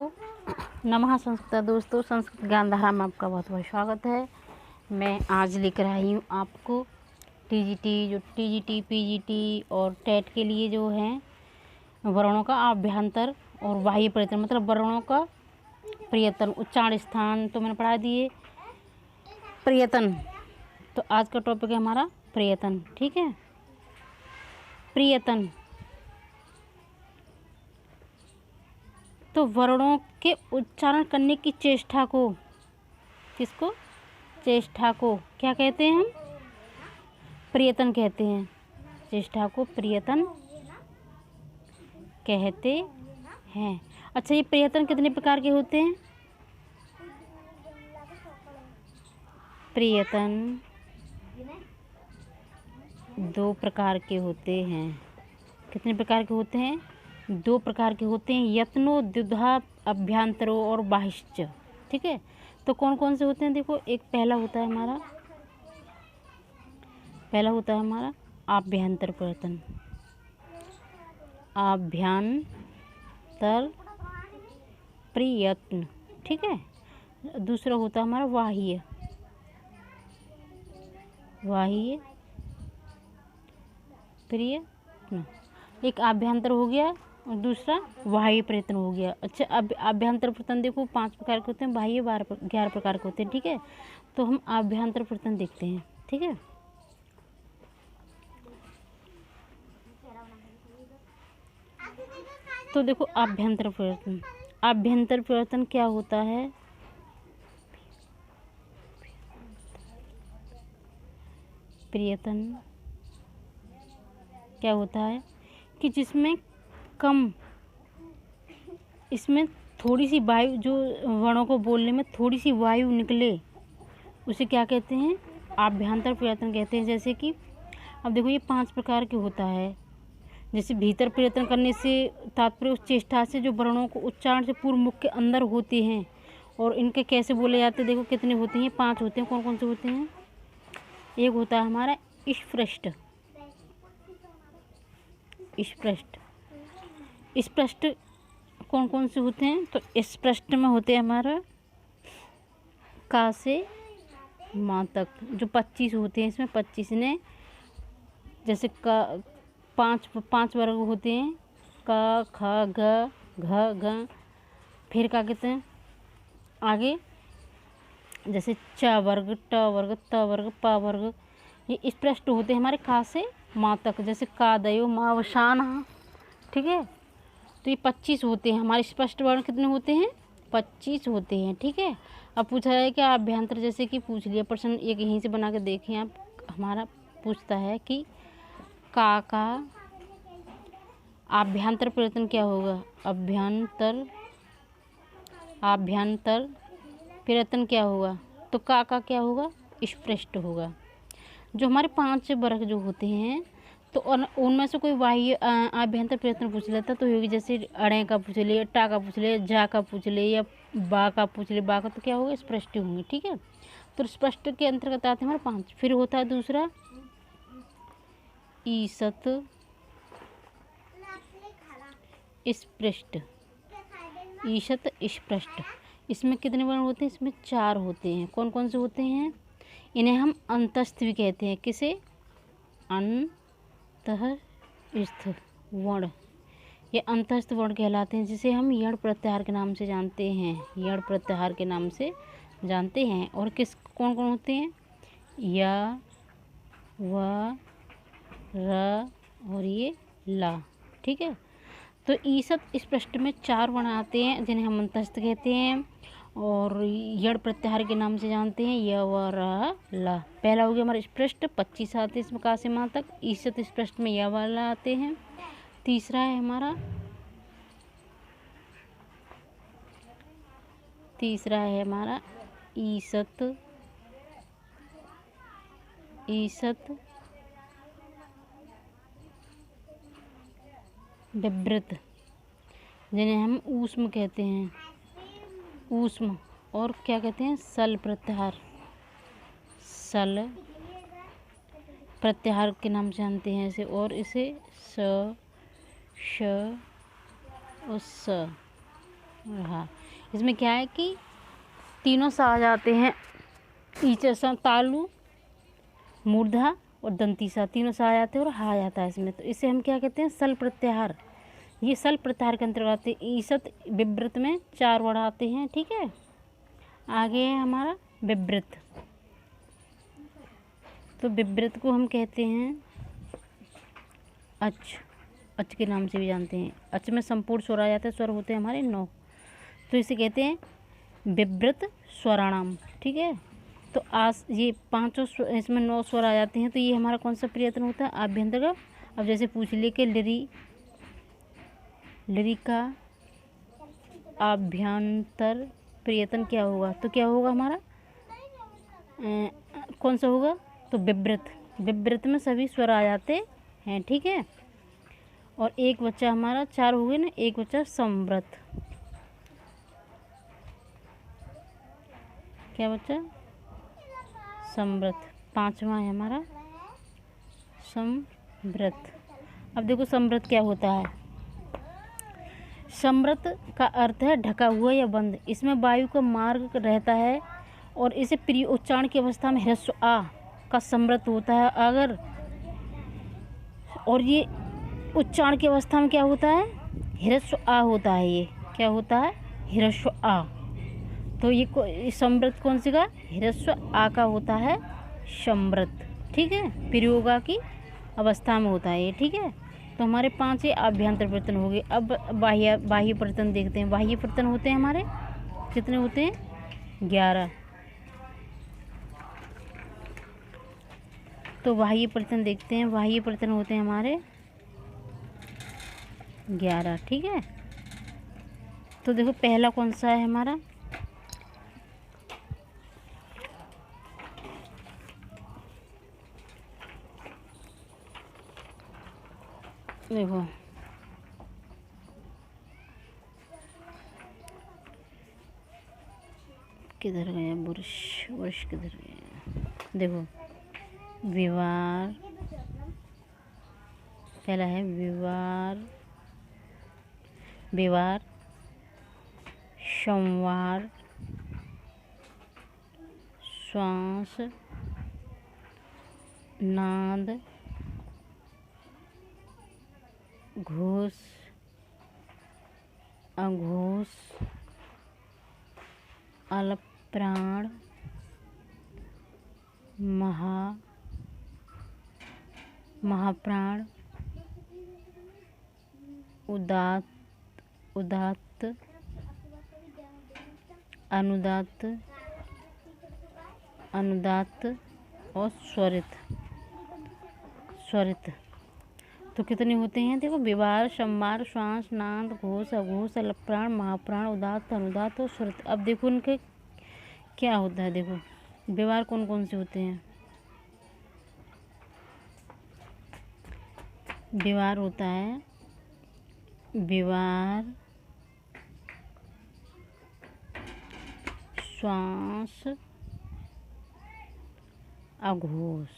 नमः संस्कृत दोस्तों, संस्कृत ज्ञान धारा में आपका बहुत बहुत स्वागत है। मैं आज लेकर आई हूँ आपको टीजीटी, पीजीटी और टेट के लिए जो है वर्णों का आभ्यंतर और बाह्य प्रयत्न, मतलब वर्णों का प्रयत्न, उच्चारण स्थान तो मैंने पढ़ा दिए। प्रयत्न, तो आज का टॉपिक है हमारा प्रयत्न। ठीक है, प्रयत्न तो वर्णों के उच्चारण करने की चेष्टा को, किसको? चेष्टा को क्या कहते हैं? हम प्रयत्न कहते हैं। चेष्टा को प्रयत्न कहते हैं। अच्छा, ये प्रयत्न कितने प्रकार के होते हैं? प्रयत्न 2 प्रकार के होते हैं। कितने प्रकार के होते हैं? 2 प्रकार के होते हैं। यत्नो द्विधा अभ्यंतरो और बाह्यश्च। ठीक है, तो कौन कौन से होते हैं? देखो, एक पहला होता है हमारा आभ्यंतर प्रयत्न। आभ्यंतर प्रयत्न, ठीक है। दूसरा होता है हमारा बाह्य प्रयत्न। एक आभ्यंतर हो गया और दूसरा बाह्य प्रयत्न हो गया। अच्छा, अब आभ्यंतर प्रयत्न देखो 5 प्रकार के होते हैं, बाह्य 11 प्रकार के होते हैं। ठीक है, तो हम आभ्यंतर प्रयत्न देखते हैं। ठीक है, तो देखो आभ्यंतर प्रयत्न क्या होता है? प्रयत्न क्या होता है कि जिसमें इसमें थोड़ी सी वायु, जो वर्णों को बोलने में थोड़ी सी वायु निकले, उसे क्या कहते हैं? आभ्यंतर प्रयत्न कहते हैं। जैसे कि अब देखो, ये 5 प्रकार के होता है। जैसे भीतर प्रयत्न करने से तात्पर्य उस चेष्टा से जो वर्णों को उच्चारण से पूर्व मुख के अंदर होते हैं, और इनके कैसे बोले जाते हैं? देखो कितने होते हैं? 5 होते हैं। कौन कौन से होते हैं? एक होता है हमारा स्पष्ट। स्पष्ट कौन कौन से होते हैं? तो स्पष्ट में होते हैं हमारा का से माँ तक, जो 25 होते हैं। इसमें 25 ने, जैसे का 5 वर्ग होते हैं, का, ख, ग, घ, घ। फिर क्या कहते हैं आगे? जैसे च वर्ग, ट वर्ग, त वर्ग, प वर्ग। ये स्पष्ट होते हैं हमारे का से माँ तक, जैसे का, दयो, मावसान। ठीक है, तो ये 25 होते हैं हमारे स्पष्ट वर्ण। कितने होते हैं? 25 होते हैं। ठीक है, अब पूछा है कि आभ्यंतर, जैसे कि पूछ लिया प्रश्न, एक यहीं से बना के देखें आप। हमारा पूछता है कि का आभ्यंतर प्रयत्न क्या होगा? आभ्यंतर प्रयत्न क्या होगा? तो का क्या होगा? स्पष्ट होगा। जो हमारे 5 वर्ग जो होते हैं, तो उनमें से कोई बाह्य आभ्यंतर प्रयत्न पूछ लेता तो होगी। जैसे अड़े का पूछ ले, टा का पूछ ले, जा का पूछ ले, या बा का पूछ ले, बा का, तो क्या होगा? स्पष्ट होंगे। ठीक है, तो स्पष्ट के अंतर्गत आते हैं हमारे 5। फिर होता है दूसरा ईसत स्पष्ट। ईशत स्पष्ट, इसमें कितने वर्ण होते हैं? इसमें 4 होते हैं। कौन कौन से होते हैं? इन्हें हम अंतस्थ भी कहते हैं। किसे? अंतस्थ वर्ण। ये अंतस्थ वर्ण कहलाते हैं, जिसे हम यण प्रत्याहार के नाम से जानते हैं। यण प्रत्याहार के नाम से जानते हैं। और कौन कौन होते हैं? या, व, र और ये ला। ठीक है, तो ईसत स्पष्ट में 4 वर्ण आते हैं, जिन्हें हम अंतस्थ कहते हैं और यण प्रत्याहार के नाम से जानते हैं। य, व, र, ला। पहला हो गया हमारा स्पष्ट, 25 आते हैं इसमें का से माँ तक। ईसत स्पष्ट में य वाला आते हैं। तीसरा है हमारा ईसत विवृत, जिन्हें हम ऊष्म कहते हैं। ऊष्म, और क्या कहते हैं? सल प्रत्याहार के नाम से जानते हैं इसे। और इसे स, श और स और हा। इसमें क्या है कि तीनों सा आ जाते हैं, ईच सा, तालु, मूर्धा और दंती सा, तीनों सा आ जाते हैं और हा आ जाता है इसमें। तो इसे हम क्या कहते हैं, सल प्रत्याहार। ये सल प्रत्याहार के अंतर्गत आते हैं। ईसत विवृत में 4 वर्ण आते हैं, ठीक है। आगे है हमारा विवृत। तो विवृत को हम कहते हैं अच, अच के नाम से भी जानते हैं। अच में संपूर्ण स्वर आ जाते हैं, स्वर होते हैं हमारे 9, तो इसे कहते हैं विवृत स्वराणाम, ठीक है। तो ये 5 इसमें 9 स्वर आ जाते हैं, तो ये हमारा कौन सा प्रयत्न होता है, आभ्यंतर का। अब जैसे पूछ लिए कि लिरी का आभ्यंतर प्रयत्न क्या होगा, तो क्या होगा हमारा, कौन सा होगा, तो विवृत। विवृत में सभी स्वर आ जाते हैं, ठीक है। और एक बच्चा हमारा 4 हो गए ना, एक बच्चा संवृत। क्या बच्चा, संवृत। 5वां है हमारा संवृत। अब देखो संवृत क्या होता है। संवृत का अर्थ है ढका हुआ या बंद। इसमें वायु का मार्ग रहता है और इसे प्रिय उच्चारण की अवस्था में ह्रस्व आ का संवृत होता है अगर, और ये उच्चारण की अवस्था में क्या होता है, ह्रस्व आ होता है। ये क्या होता है, ह्रस्व आ। तो ये संवृत कौन सी का, ह्रस्व आ का होता है संवृत, ठीक है। प्रयोगा की अवस्था में होता है ये, ठीक है। तो हमारे 5 ये आभ्यंतर प्रयत्न हो गए। अब बाह्य प्रयत्न देखते हैं। बाह्य प्रयत्न होते हैं हमारे कितने होते हैं, 11। तो बाह्य प्रयत्न देखते हैं। बाह्य प्रयत्न होते हैं हमारे 11, ठीक है। तो देखो पहला कौन सा है हमारा, देखो किधर गया बुरुष, बुरुष किधर गया, देखो विवार, पहला है विवार, विवार, संवार, श्वास, नाद, घोष, अघोष, अलप्राण, महाप्राण, उदात्त, अनुदात्त और स्वरित। तो कितने होते हैं, देखो विवार, संवार, श्वास, नाद, घोष, अघोष, अलप्राण, महाप्राण, उदात्त, अनुदात्त और स्वरित। अब देखो उनके क्या होता है। देखो विवार कौन कौन से होते हैं, विवार होता है विवार, श्वास, अघोष।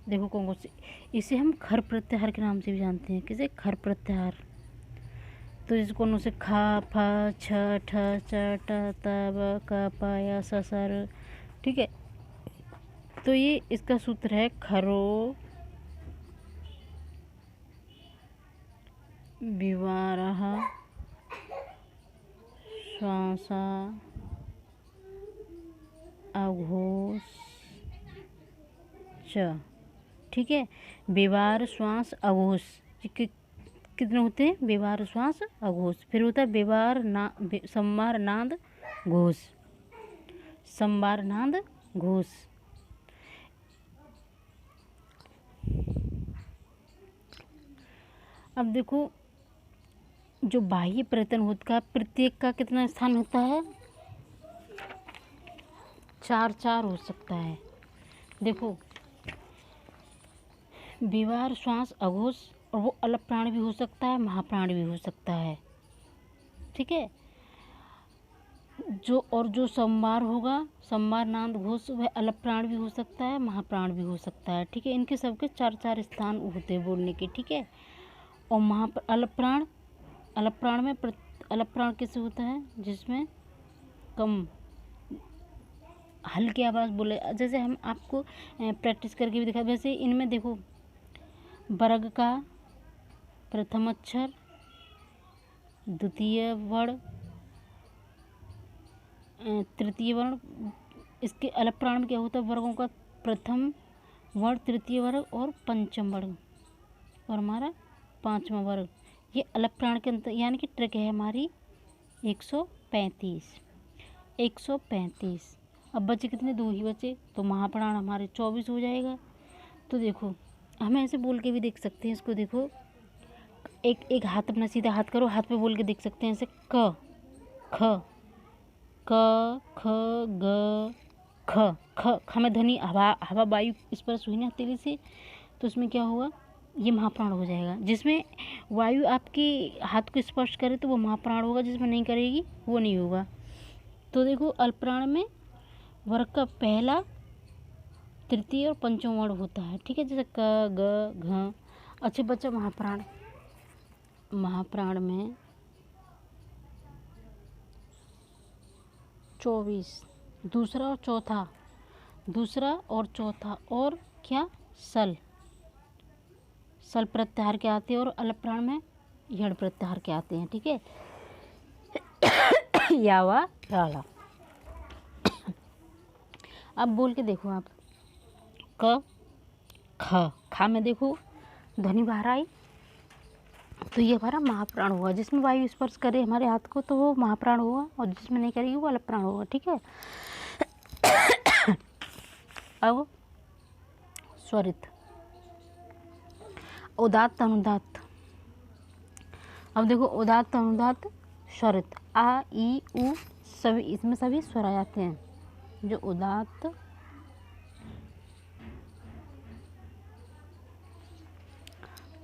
देखो कौन कौन से, इसे हम खर प्रत्याहार के नाम से भी जानते हैं। किसे, खर प्रत्याहार। तो इसको से खा, फा, छ, ठ, च, ट, त, ब, क, प, या, स, सर, ठीक है। तो ये इसका सूत्र है खरो विवारः श्वासा अघोष च, ठीक है। विवार, श्वास, अघोष कितने होते हैं, विवार, श्वास, अघोष। फिर होता है विवार, संवार, नाद, घोष, संवार, नाद, घोष। अब देखो जो बाह्य प्रयत्न होता है प्रत्येक का कितना स्थान होता है, 4 हो सकता है। देखो विवार, श्वास, अघोष, और वो अलग प्राण भी हो सकता है, महाप्राण भी हो सकता है, ठीक है। जो संवार होगा, संवार, नाद, घोष, वह अलग प्राण भी हो सकता है, महाप्राण भी हो सकता है, ठीक है। इनके सबके 4 स्थान होते हैं बोलने के, ठीक है। और अलग प्राण अलप्राण में अलप्राण किससे होता है जिसमें कम हल्की आवाज़ बोले, जैसे हम आपको प्रैक्टिस करके भी दिखा। वैसे इनमें देखो वर्ग का प्रथम अक्षर, द्वितीय वर्ण, तृतीय वर्ण, इसके अलप्राण में क्या होता है वर्गों का प्रथम वर्ण, तृतीय वर्ग और पंचम वर्ग और हमारा पांचवा वर्ग। ये अलप्राण के अंतर यानी कि ट्रिक है हमारी 135। अब बचे कितने, 2 ही बचे, तो महाप्राण हमारे 24 हो जाएगा। तो देखो हम ऐसे बोल के भी देख सकते हैं इसको। देखो एक हाथ अपना सीधा हाथ करो, हाथ पे बोल के देख सकते हैं ऐसे क ख क ख ग ख ख में ध्वनि हवा वायु स्पर्श हुई ना तेली से, तो उसमें क्या हुआ, ये महाप्राण हो जाएगा। जिसमें वायु आपकी हाथ को स्पर्श करे तो वो महाप्राण होगा, जिसमें नहीं करेगी वो नहीं होगा। तो देखो अल्पप्राण में वर्ग का पहला, तृतीय और पंचम वर्ण होता है, ठीक है, जैसे क ग घ। अच्छे बच्चा महाप्राण, महाप्राण में 24, दूसरा और चौथा और क्या, सल प्रत्याहार के आते हैं और अलप्राण में यण प्रत्याहार के आते हैं, ठीक है। यावा राला। अब बोल के देखो आप, क खा में देखो ध्वनि बाहर आई, तो ये हमारा महाप्राण हुआ। जिसमें वायु स्पर्श करे हमारे हाथ को तो वो महाप्राण हुआ, और जिसमें नहीं करेगी वो अलप्राण होगा, ठीक है। अब स्वरित, उदात्त अनुदात्त। अब देखो उदात्त अनुदात्त स्वरित, आ ई उ सभी, इसमें सभी स्वर आ जाते हैं। जो उदात्त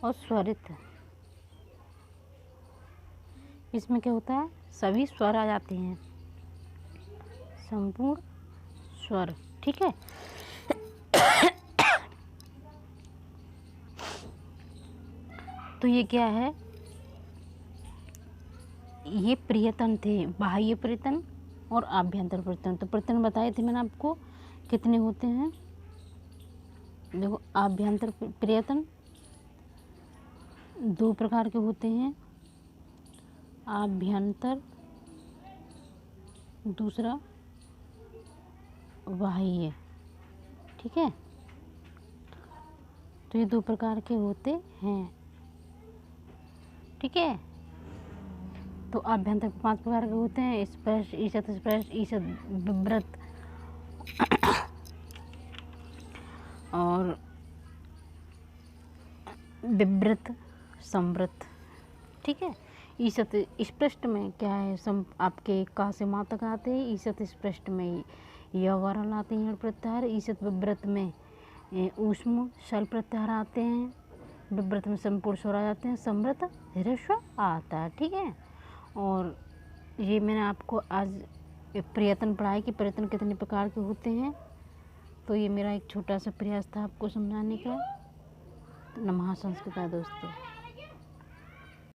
और स्वरित, इसमें क्या होता है, सभी स्वर आ जाते हैं, संपूर्ण स्वर, ठीक है। तो ये क्या है, ये प्रियतन थे, बाह्य प्रियतन और आभ्यंतर प्रियतन। तो प्रियतन बताए थे मैंने आपको कितने होते हैं। देखो आभ्यंतर प्रियतन 2 प्रकार के होते हैं, आभ्यंतर, दूसरा बाह्य, ठीक है। तो ये 2 प्रकार के होते हैं, ठीक है। तो आभ्यंतर 5 प्रकार के होते हैं, स्पर्श, ईशत स्पर्श, ईशत विव्रत और विव्रत संवृत, ठीक है। ईशत स्पृष्ट में क्या है, आपके का से माँ तक आते हैं। ईशत स्पृष्ट में यवर्ण आते हैं प्रत्याहार। ईशत विव्रत में ऊष्म शल प्रत्याहार आते हैं। विव्रत में संपूर्ण स्वर आ जाते हैं। संवृत ह्रस्व आता है, ठीक है। और ये मैंने आपको आज प्रयत्न पढ़ाई कि प्रयत्न कितने प्रकार के होते हैं। तो ये मेरा एक छोटा सा प्रयास था आपको समझाने का। नमः संस्कृत दोस्तों।